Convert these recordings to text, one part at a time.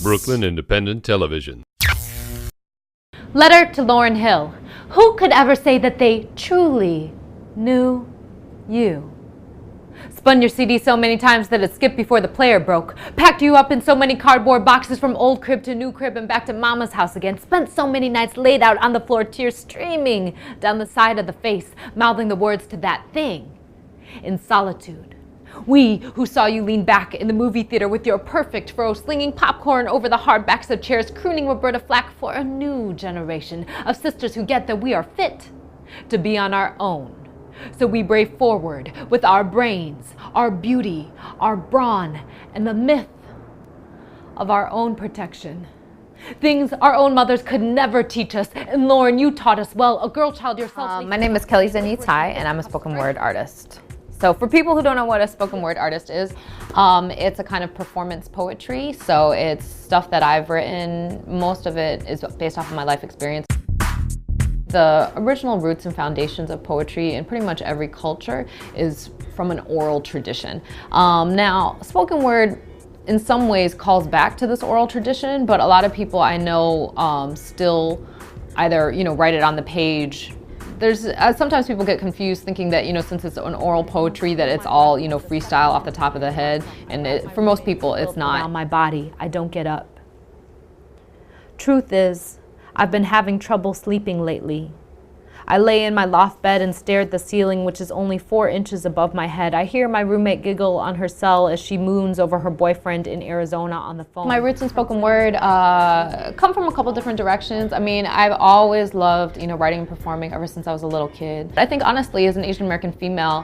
Brooklyn Independent Television. Letter to Lauryn Hill. Who could ever say that they truly knew you? Spun your CD so many times that it skipped before the player broke. Packed you up in so many cardboard boxes from old crib to new crib and back to mama's house again. Spent so many nights laid out on the floor, tears streaming down the side of the face, mouthing the words to that thing in solitude. We who saw you lean back in the movie theater with your perfect fro, slinging popcorn over the hard backs of chairs, crooning Roberta Flack for a new generation of sisters who get that we are fit to be on our own. So we brave forward with our brains, our beauty, our brawn, and the myth of our own protection. Things our own mothers could never teach us. And Lauren, you taught us well. A girl child yourself. My name is Zen-Yie Tsai, and I'm a spoken word artist. So for people who don't know what a spoken word artist is, it's a kind of performance poetry. So it's stuff that I've written. Most of it is based off of my life experience. The original roots and foundations of poetry in pretty much every culture is from an oral tradition. Now, spoken word in some ways calls back to this oral tradition, but a lot of people I know still either write it on the page. There's sometimes people get confused thinking that since it's an oral poetry that it's all freestyle off the top of the head, and for most people it's not. On my body, I don't get up. Truth is, I've been having trouble sleeping lately. I lay in my loft bed and stare at the ceiling, which is only 4 inches above my head. I hear my roommate giggle on her cell as she moons over her boyfriend in Arizona on the phone. My roots in spoken word come from a couple different directions. I mean, I've always loved, writing and performing ever since I was a little kid. I think honestly, as an Asian American female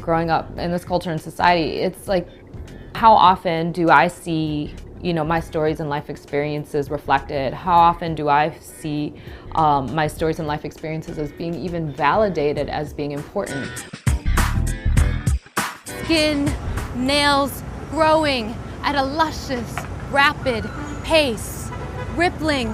growing up in this culture and society, it's like, how often do I see my stories and life experiences reflected? How often do I see my stories and life experiences as being even validated as being important? Skin, nails growing at a luscious, rapid pace, rippling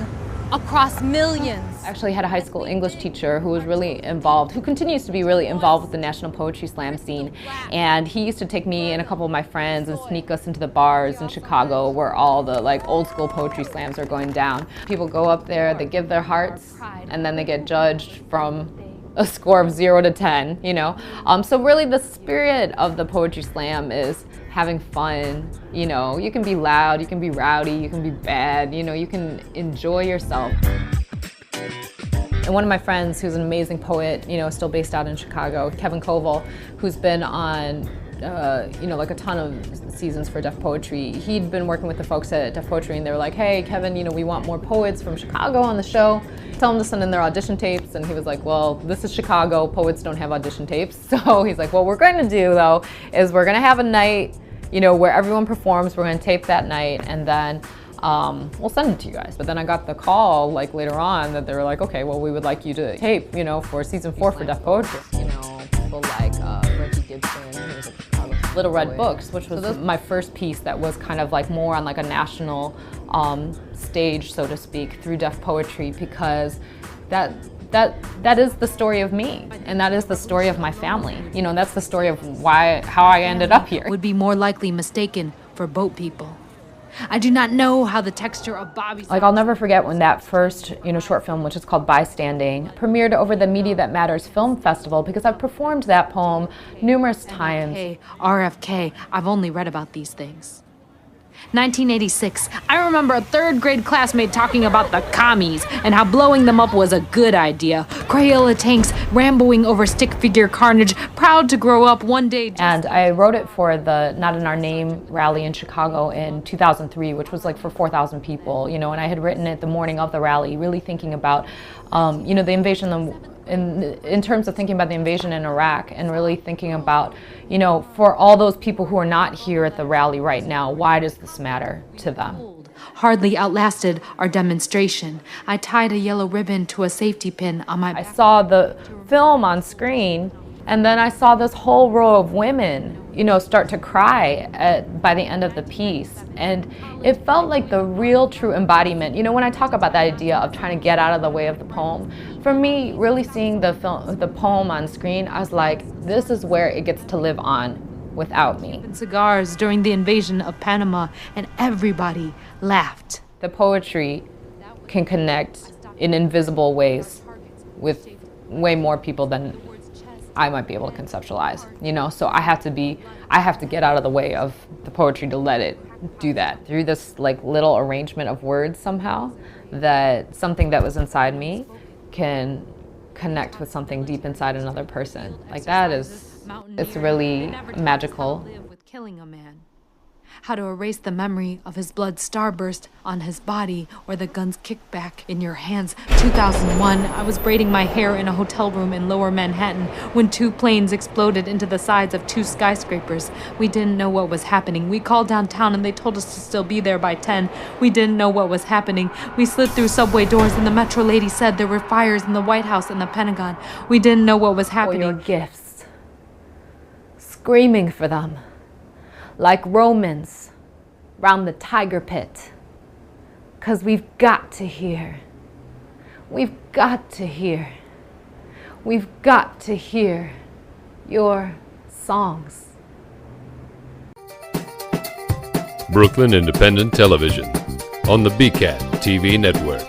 across millions. I actually had a high school English teacher who was really involved, who continues to be really involved with the National Poetry Slam scene. And he used to take me and a couple of my friends and sneak us into the bars in Chicago where all the old school poetry slams are going down. People go up there, they give their hearts, and then they get judged from a score of 0 to 10, So really the spirit of the poetry slam is having fun. You can be loud, you can be rowdy, you can be bad, you can enjoy yourself. And one of my friends, who's an amazing poet, still based out in Chicago, Kevin Koval, who's been on, a ton of seasons for Def Poetry. He'd been working with the folks at Def Poetry, and they were like, "Hey, Kevin, we want more poets from Chicago on the show. Tell them to send in their audition tapes." And he was like, "Well, this is Chicago. Poets don't have audition tapes." So he's like, "What we're going to do, though, is we're going to have a night, where everyone performs. We're going to tape that night, and then we'll send it to you guys." But then I got the call later on that they were like, "Okay, well, we would like you to tape, for season 4 for Def Poetry." People like Reggie Gibson, who was a Little Red Books, which was my first piece that was kind of more on a national stage, so to speak, through Def Poetry, because that is the story of me, and that is the story of my family. That's the story of how I ended up here. Would be more likely mistaken for boat people. I do not know how the texture of Bobby's... I'll never forget when that first, short film, which is called Bystanding, premiered over the Media That Matters Film Festival, because I've performed that poem numerous times. Hey, RFK, I've only read about these things. 1986, I remember a 3rd grade classmate talking about the commies and how blowing them up was a good idea. Crayola tanks ramboing over stick figure carnage, proud to grow up one day. And I wrote it for the Not in Our Name rally in Chicago in 2003, which was for 4,000 people, and I had written it the morning of the rally, really thinking about, the invasion in terms of thinking about the invasion in Iraq, and really thinking about, for all those people who are not here at the rally right now, why does this matter to them? Hardly outlasted our demonstration. I tied a yellow ribbon to a safety pin on my back. I saw the film on screen, and then I saw this whole row of women, start to cry by the end of the piece. And it felt like the real true embodiment. When I talk about that idea of trying to get out of the way of the poem, for me, really seeing the poem on screen, I was like, this is where it gets to live on without me. And cigars during the invasion of Panama, and everybody laughed. The poetry can connect in invisible ways with way more people than I might be able to conceptualize, you know? So I have to get out of the way of the poetry to let it do that through this like little arrangement of words somehow, that something that was inside me can connect with something deep inside another person. Like that is, it's really magical. With killing a man. How to erase the memory of his blood starburst on his body or the gun's kickback in your hands. 2001, I was braiding my hair in a hotel room in Lower Manhattan when 2 planes exploded into the sides of 2 skyscrapers. We didn't know what was happening. We called downtown and they told us to still be there by 10. We didn't know what was happening. We slid through subway doors and the metro lady said there were fires in the White House and the Pentagon. We didn't know what was happening. For your gifts, screaming for them. Like Romans round the tiger pit. 'Cause we've got to hear. We've got to hear. We've got to hear your songs. Brooklyn Independent Television on the BCAT TV network.